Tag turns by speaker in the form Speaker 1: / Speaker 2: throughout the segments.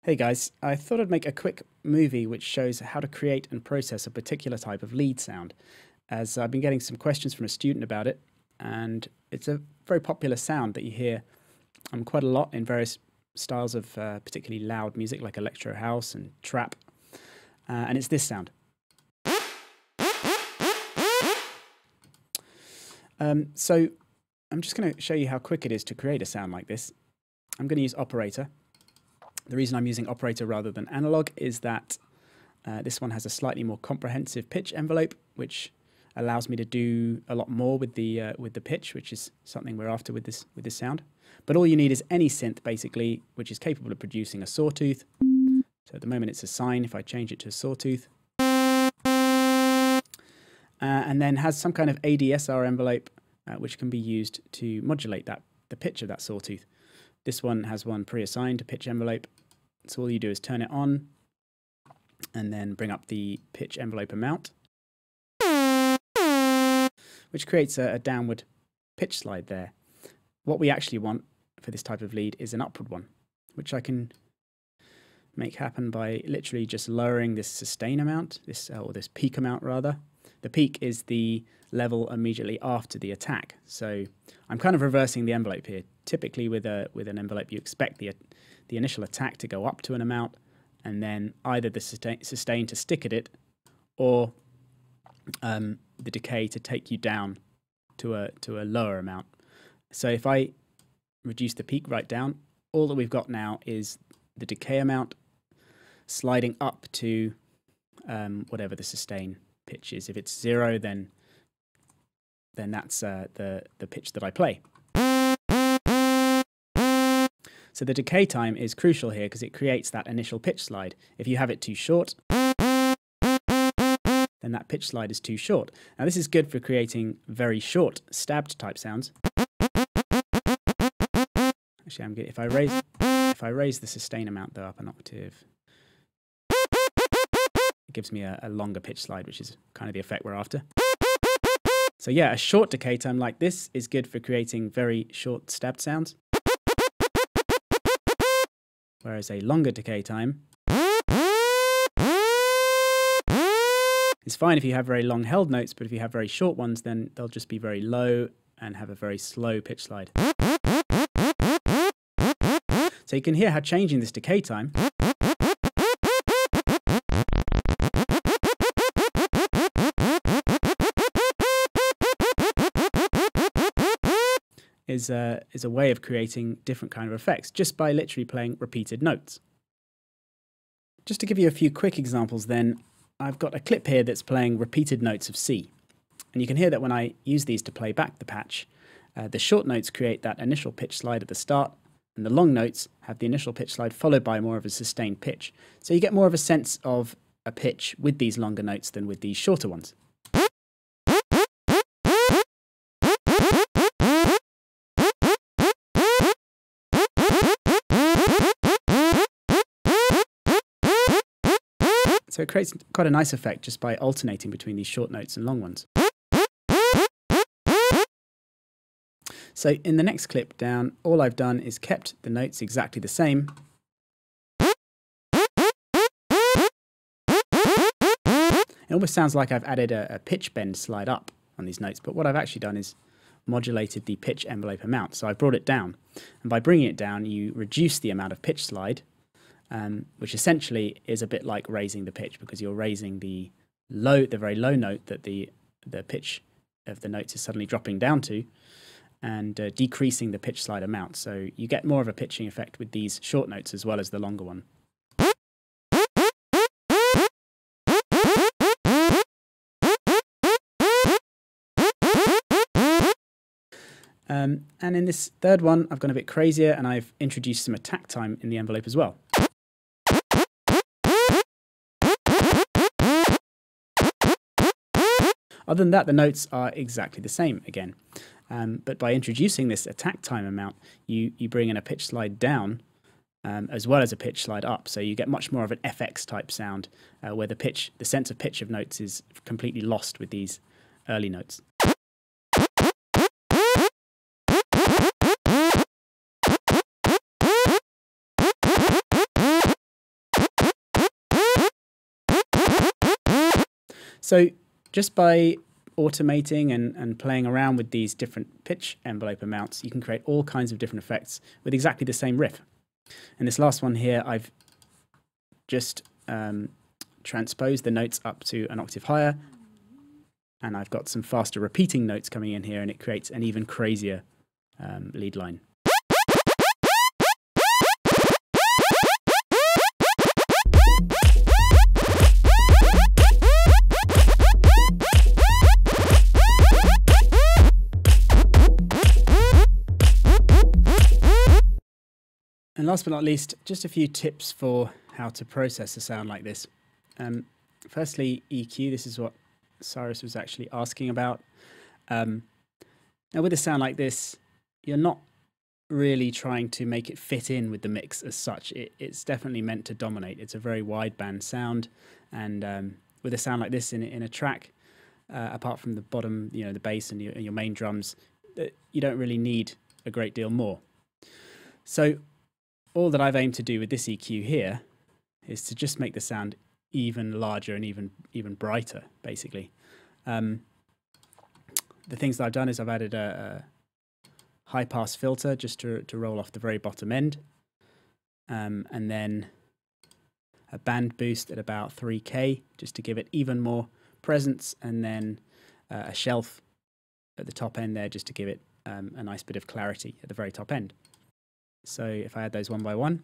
Speaker 1: Hey guys, I thought I'd make a quick movie which shows how to create and process a particular type of lead sound, as I've been getting some questions from a student about it, and it's a very popular sound that you hear quite a lot in various styles of particularly loud music like Electro House and trap, and it's this sound. So I'm just going to show you how quick it is to create a sound like this. I'm going to use operator. The reason I'm using operator rather than analog is that this one has a slightly more comprehensive pitch envelope, which allows me to do a lot more with the pitch, which is something we're after with this sound. But all you need is any synth, basically, which is capable of producing a sawtooth. So at the moment it's a sine. If I change it to a sawtooth, and then has some kind of ADSR envelope, which can be used to modulate the pitch of that sawtooth. This one has one pre-assigned to pitch envelope. So all you do is turn it on and then bring up the pitch envelope amount, which creates a downward pitch slide there. What we actually want for this type of lead is an upward one, which I can make happen by literally just lowering this sustain amount, or this peak amount rather. The peak is the level immediately after the attack. So I'm kind of reversing the envelope here. Typically with an envelope you expect the initial attack to go up to an amount and then either the sustain to stick at it or the decay to take you down to a lower amount. So if I reduce the peak right down, all that we've got now is the decay amount sliding up to whatever the sustain pitch is. If it's 0, then that's the pitch that I play. So the decay time is crucial here because it creates that initial pitch slide. If you have it too short, then that pitch slide is too short. Now this is good for creating very short stabbed type sounds. Actually, I'm good. If I raise the sustain amount though up an octave, it gives me a longer pitch slide, which is kind of the effect we're after. So yeah, a short decay time like this is good for creating very short stabbed sounds. Whereas a longer decay time is fine if you have very long held notes, but if you have very short ones, then they'll just be very low and have a very slow pitch slide. So you can hear how changing this decay time is a way of creating different kind of effects just by literally playing repeated notes. Just to give you a few quick examples then, I've got a clip here that's playing repeated notes of C. And you can hear that when I use these to play back the patch, the short notes create that initial pitch slide at the start, and the long notes have the initial pitch slide followed by more of a sustained pitch. So you get more of a sense of a pitch with these longer notes than with these shorter ones. So it creates quite a nice effect just by alternating between these short notes and long ones. So in the next clip down, all I've done is kept the notes exactly the same. It almost sounds like I've added a pitch bend slide up on these notes, but what I've actually done is modulated the pitch envelope amount. So I brought it down, and by bringing it down, you reduce the amount of pitch slide, which essentially is a bit like raising the pitch because you're raising the very low note that the pitch of the notes is suddenly dropping down to, and decreasing the pitch slide amount. So you get more of a pitching effect with these short notes as well as the longer one. And in this third one, I've gone a bit crazier and I've introduced some attack time in the envelope as well. Other than that, the notes are exactly the same again. But by introducing this attack time amount, you bring in a pitch slide down as well as a pitch slide up. So you get much more of an FX type sound where the sense of pitch of notes is completely lost with these early notes. So just by automating and playing around with these different pitch envelope amounts, you can create all kinds of different effects with exactly the same riff. And this last one here, I've just transposed the notes up to an octave higher, and I've got some faster repeating notes coming in here, and it creates an even crazier lead line. And last but not least, just a few tips for how to process a sound like this. Firstly, EQ. This is what Cyrus was actually asking about. Now with a sound like this, you're not really trying to make it fit in with the mix as such. It's definitely meant to dominate. It's a very wideband sound, and with a sound like this in a track, apart from the bottom, the bass and your main drums, you don't really need a great deal more. So all that I've aimed to do with this EQ here is to just make the sound even larger and even brighter, basically. The things that I've done is I've added a high-pass filter just to roll off the very bottom end, and then a band boost at about 3K just to give it even more presence, and then a shelf at the top end there just to give it a nice bit of clarity at the very top end. So if I add those one by one.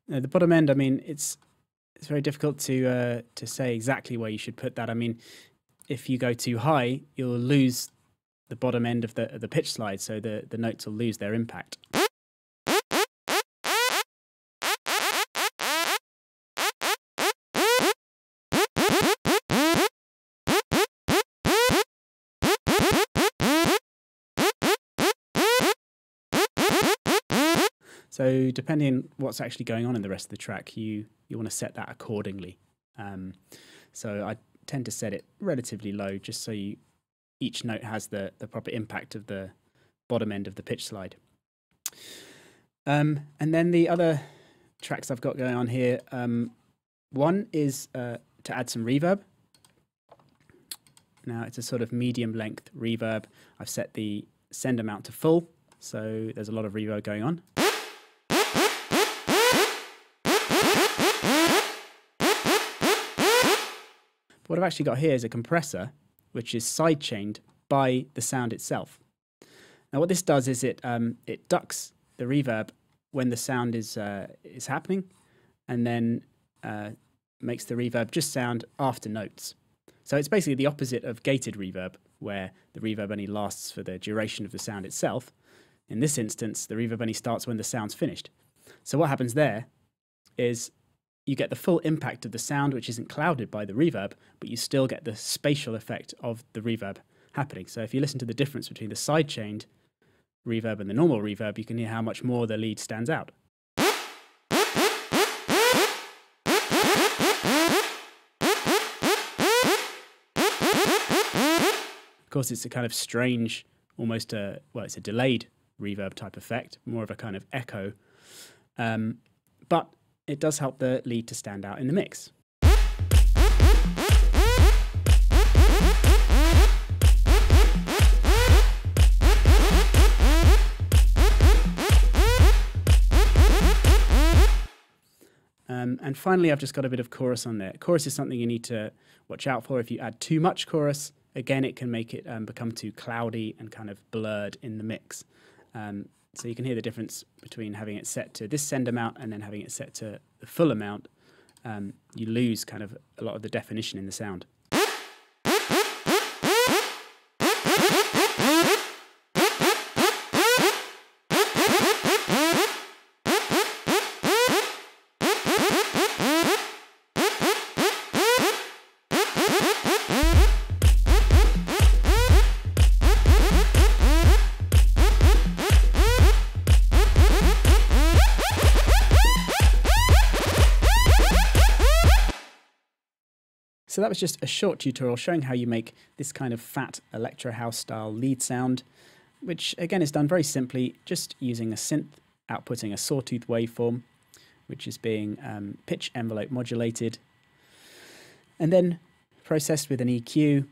Speaker 1: Now, the bottom end, I mean, it's very difficult to say exactly where you should put that. I mean, if you go too high, you'll lose the bottom end of the pitch slide, so the notes will lose their impact. So depending on what's actually going on in the rest of the track, you want to set that accordingly. So I tend to set it relatively low, just so each note has the proper impact of the bottom end of the pitch slide. And then the other tracks I've got going on here, one is to add some reverb. Now it's a sort of medium length reverb. I've set the send amount to full, so there's a lot of reverb going on. What I've actually got here is a compressor, which is side-chained by the sound itself. Now, what this does is it ducks the reverb when the sound is happening, and then makes the reverb just sound after notes. So it's basically the opposite of gated reverb, where the reverb only lasts for the duration of the sound itself. In this instance, the reverb only starts when the sound's finished. So what happens there is you get the full impact of the sound, which isn't clouded by the reverb, but you still get the spatial effect of the reverb happening. So if you listen to the difference between the side-chained reverb and the normal reverb, you can hear how much more the lead stands out. Of course, it's a kind of strange, almost it's a delayed reverb type effect, more of a kind of echo, but it does help the lead to stand out in the mix. And finally, I've just got a bit of chorus on there. Chorus is something you need to watch out for. If you add too much chorus, again, it can make it become too cloudy and kind of blurred in the mix. So you can hear the difference between having it set to this send amount and then having it set to the full amount. You lose kind of a lot of the definition in the sound. So that was just a short tutorial showing how you make this kind of fat Electro House style lead sound, which again is done very simply, just using a synth outputting a sawtooth waveform, which is being pitch envelope modulated, and then processed with an EQ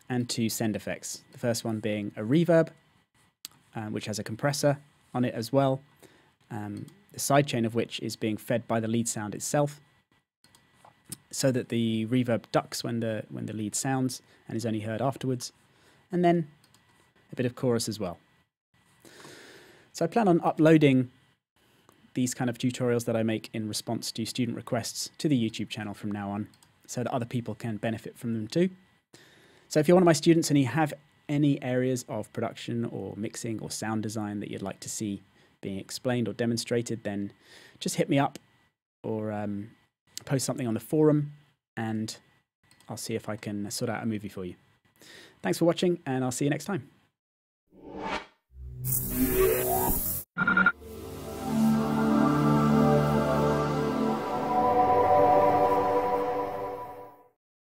Speaker 1: and two send effects. The first one being a reverb, which has a compressor on it as well, the sidechain of which is being fed by the lead sound itself, so that the reverb ducks when the lead sounds and is only heard afterwards, and then a bit of chorus as well. So I plan on uploading these kind of tutorials that I make in response to student requests to the YouTube channel from now on, so that other people can benefit from them too. So if you're one of my students and you have any areas of production or mixing or sound design that you'd like to see being explained or demonstrated, then just hit me up or post something on the forum and I'll see if I can sort out a movie for you. Thanks for watching, and I'll see you next time.